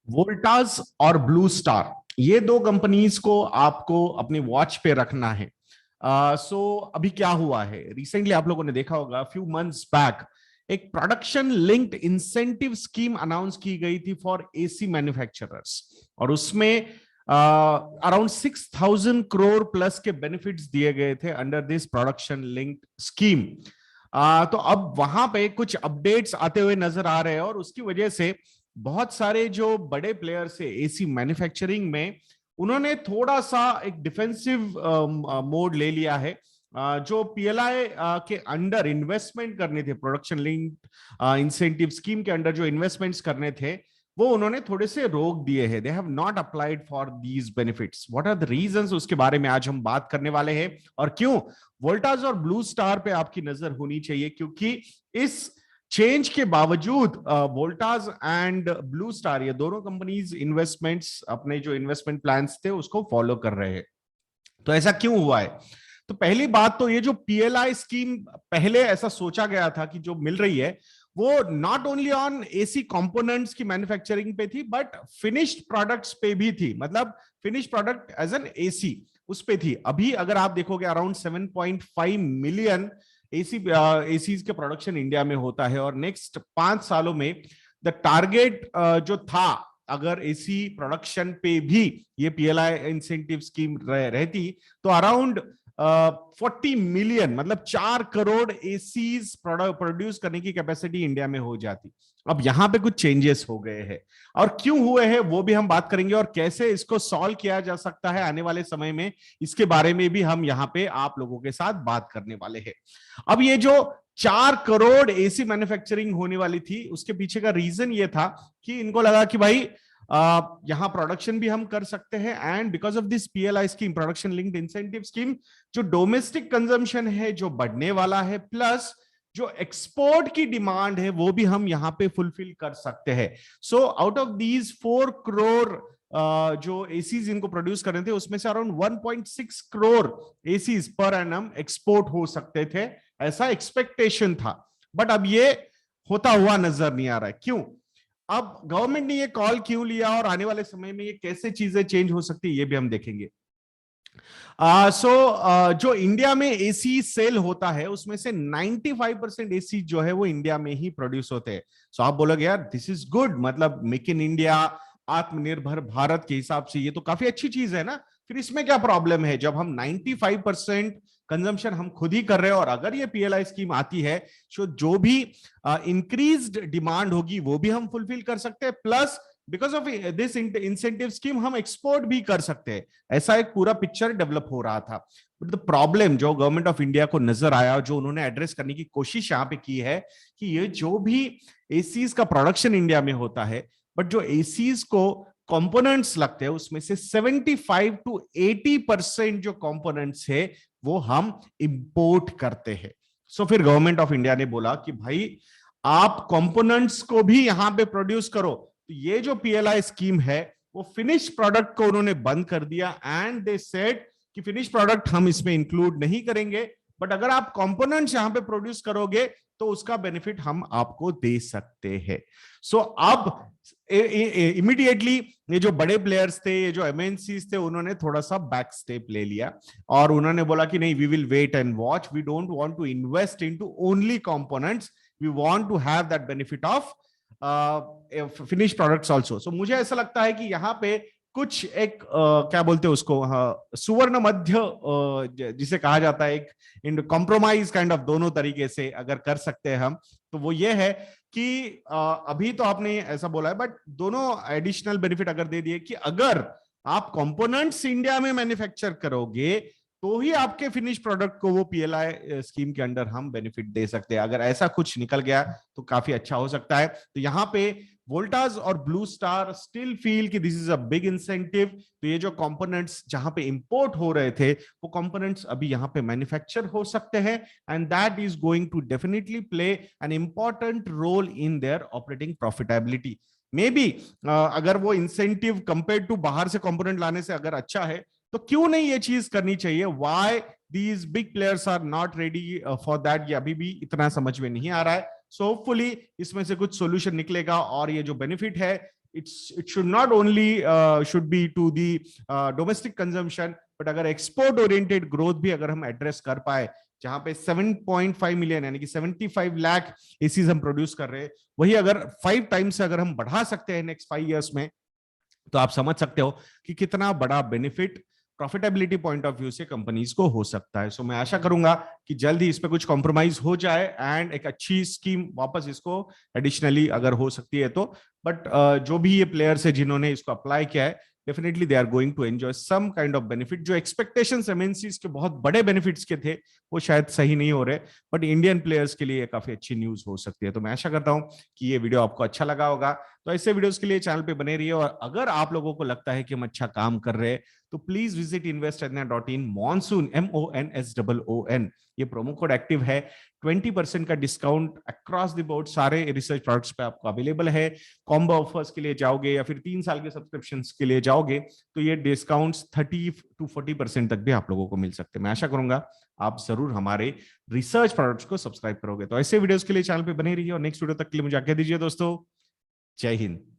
वोल्टास और blue star, ये दो कंपनीज को आपको अपनी वॉच पे रखना है। सो अभी क्या हुआ है, रिसेंटली आप लोगों ने देखा होगा, फ्यू मंथ्स बैक एक production linked incentive scheme announce की गई थी फॉर एसी मैन्युफैक्चरर्स, और उसमें अराउंड 6,000 करोड़ प्लस के बेनिफिट्स दिए गए थे under this production linked scheme. तो अब वहां पे कुछ अपडेट्स आते हुए नजर आ रहे हैं, और उसकी वजह से बहुत सारे जो बड़े प्लेयर्स है एसी मैन्युफैक्चरिंग में, उन्होंने थोड़ा सा एक डिफेंसिव मोड ले लिया है। जो पीएलआई के अंडर इन्वेस्टमेंट करने थे, प्रोडक्शन लिंक्ड इंसेंटिव स्कीम के अंडर जो इन्वेस्टमेंट्स करने थे, वो उन्होंने थोड़े से रोक दिए हैं। They have not applied for these benefits. What are the reasons, उसके बारे में आज हम बात करने वाले हैं, और क्यों वोल्टास और ब्लू स्टार पे आपकी नजर होनी चाहिए, क्योंकि इस चेंज के बावजूद वोल्टास एंड ब्लू स्टार, ये दोनों कंपनीज इन्वेस्टमेंट्स, अपने जो इन्वेस्टमेंट प्लान्स थे उसको फॉलो कर रहे हैं। तो ऐसा क्यों हुआ है? तो पहली बात तो ये जो पीएलआई स्कीम पहले ऐसा सोचा गया था कि जो मिल रही है वो not only on AC components की मैन्युफैक्चरिंग पे थी, बट फिनिश्ड प्रोडक्ट्स पे भी थी। मतलब finished product as an AC उस पे थी। अभी अगर आप देखोगे अराउंड 7.5 मिलियन एसीज के प्रोडक्शन इंडिया में होता है, और नेक्स्ट 5 सालों में द टारगेट जो था, अगर एसी प्रोडक्शन पे भी ये पीएलआई इंसेंटिव स्कीम रहती, तो अराउंड 40 मिलियन, मतलब 4 करोड़ एसीज प्रोड्यूस करने की कैपेसिटी इंडिया में हो जाती। अब यहां पे कुछ चेंजेस हो गए हैं, और क्यों हुए हैं वो भी हम बात करेंगे, और कैसे इसको सॉल्व किया जा सकता है आने वाले समय में, इसके बारे में भी हम यहाँ पे आप लोगों के साथ बात करने वाले हैं। अब ये जो 4 करोड़ एसी मैन्युफैक्चरिंग होने वाली थी, उसके पीछे का रीजन ये था कि इनको लगा कि भाई यहां प्रोडक्शन भी हम कर सकते हैं, and because of this PLI scheme, production linked incentive scheme, जो डोमेस्टिक कंजम्पशन है जो बढ़ने वाला है, प्लस जो एक्सपोर्ट की डिमांड है वो भी हम यहां पे फुलफिल कर सकते हैं। So out of these 4 crore जो एसीज इनको प्रोड्यूस कर रहे थे, उसमें से around 1.6 crore ACs per annum export हो सकते थे, ऐसा एक्सपेक्टेशन था। बट अब ये होता हुआ नजर नहीं आ रहा है। क्यों? अब गवर्नमेंट ने ये कॉल क्यों लिया, और आने वाले समय में ये कैसे चीजें चेंज हो सकती है, ये भी हम देखेंगे। जो इंडिया में एसी सेल होता है, उसमें से 95% एसी जो है वो इंडिया में ही प्रोड्यूस होते हैं। सो आप बोलोगे यार दिस इज गुड, मतलब मेक इन इंडिया, आत्मनिर्भर भारत के हिसाब से ये तो काफी अच्छी चीज है ना। फिर इसमें क्या प्रॉब्लम है, जब हम 95% कंजम्पशन हम खुद ही कर रहे हैं, और अगर ये पीएलआई स्कीम आती है तो जो भी इंक्रीज्ड डिमांड होगी वो भी हम फुलफिल कर सकते हैं, plus because of this incentive scheme हम एक्सपोर्ट भी कर सकते हैं। ऐसा एक पूरा पिक्चर डेवलप हो रहा था। बट द प्रॉब्लम जो गवर्नमेंट ऑफ इंडिया को नजर आया, जो उन्होंने एड्रेस करने की कोशिश यहाँ पे की है, कि ये जो भी एसीज का प्रोडक्शन इंडिया में होता है, बट जो एसीज को कंपोनेंट्स लगते हैं, उसमें से 75 to 80% जो कंपोनेंट्स है वो हम इंपोर्ट करते हैं। सो फिर गवर्नमेंट ऑफ इंडिया ने बोला कि भाई आप कंपोनेंट्स को भी यहां पे प्रोड्यूस करो। तो ये जो पीएलआई स्कीम है वो फिनिश प्रोडक्ट को उन्होंने बंद कर दिया, एंड दे सेड कि फिनिश प्रोडक्ट हम इसमें इंक्लूड नहीं करेंगे, बट अगर आप कंपोनेंट्स यहां पे प्रोड्यूस करोगे तो उसका बेनिफिट हम आपको दे सकते हैं। सो अब इमीडिएटली ये जो बड़े प्लेयर्स थे, ये जो एमएनसीज थे, उन्होंने थोड़ा सा बैक स्टेप ले लिया, और उन्होंने बोला कि नहीं, we will wait and watch, we don't want to invest into only components, we want to have that benefit of finish products also. So मुझे ऐसा लगता है कि यहाँ पे कुछ एक क्या बोलते हैं उसको, सुवर्ण मध्य जिसे कहा जाता है, एक इन कॉम्प्रोमाइज काइंड ऑफ, दोनों तरीके से अगर कर सकते हैं हम, तो वो ये है कि अभी तो आपने ऐसा बोला है, बट दोनों एडिशनल बेनिफिट अगर दे दिए कि अगर आप कंपोनेंट्स इंडिया में मैन्युफैक्चर करोगे तो ही आपके फिनिश प्रोडक्ट को वो पीएलआई स्कीम के अंडर हम बेनिफिट दे सकते हैं। अगर ऐसा कुछ निकल गया तो काफी अच्छा हो सकता है। तो यहाँ पे वोल्टास और ब्लू स्टार स्टिल फील कि this is a big incentive. तो ये जो कंपोनेंट्स जहां पे इंपोर्ट हो रहे थे, वो कंपोनेंट्स अभी यहाँ पे मैन्युफैक्चर हो सकते हैं, and that is going to definitely play an important role in their operating profitability. Maybe अगर वो इंसेंटिव कंपेयर टू बाहर से कंपोनेंट लाने से अगर अच्छा है, तो क्यों नहीं ये चीज करनी चाहिए। Why these big players are not ready for that, ये अभी भी इतना समझ में नहीं आ रहा है। सो होपफुली इसमें से कुछ सॉल्यूशन निकलेगा, और ये जो बेनिफिट है it should not only should be to the domestic consumption, but अगर एक्सपोर्ट ओरिएंटेड ग्रोथ भी अगर हम एड्रेस कर पाए, जहां पे 7.5 मिलियन यानी कि 75 लाख एसीज हम प्रोड्यूस कर रहे हैं, वही अगर 5 टाइम्स अगर हम बढ़ा सकते हैं नेक्स्ट 5 इयर्स में, तो आप समझ सकते हो कि कितना बड़ा benefit profitability point of view से कंपनीज को हो सकता है। सो मैं आशा करूंगा कि जल्द ही इस पे कुछ कॉम्प्रोमाइज हो जाए एंड एक अच्छी स्कीम वापस इसको एडिशनली अगर हो सकती है तो। बट जो भी ये प्लेयर्स है जिन्होंने इसको अप्लाई किया है, definitely they are going to enjoy some kind of benefit. जो एक्सपेक्टेशंस एमएनसीज के बहुत बड़े बेनिफिट्स के थे वो शायद सही नहीं हो रहे, बट इंडियन प्लेयर्स के लिए काफी अच्छी न्यूज हो सकती है। तो मैं आशा करता हूं कि ये वीडियो आपको अच्छा लगा होगा। तो ऐसे वीडियोस के लिए चैनल पे बने रहिए, और अगर आप लोगों को लगता है कि हम अच्छा काम कर रहे हैं तो please visit investarena.in monsoon MONSOON। ये प्रोमो कोड एक्टिव है, 20% का डिस्काउंट अक्रॉस द बोर्ड सारे रिसर्च प्रोडक्ट्स पे आपको अवेलेबल है। कॉम्बो ऑफर्स के लिए जाओगे या फिर 3 साल के सब्सक्रिप्शन के लिए जाओगे तो ये डिस्काउंट्स 30 to 40% तक भी आप लोगों को मिल सकते हैं। मैं आशा करूंगा आप जरूर हमारे रिसर्च प्रोडक्ट्स को सब्सक्राइब करोगे। तो ऐसे वीडियोस के लिए चैनल पे बने रहिए, और नेक्स्ट वीडियो तक के लिए मुझे आज्ञा दीजिए दोस्तों। जय हिंद।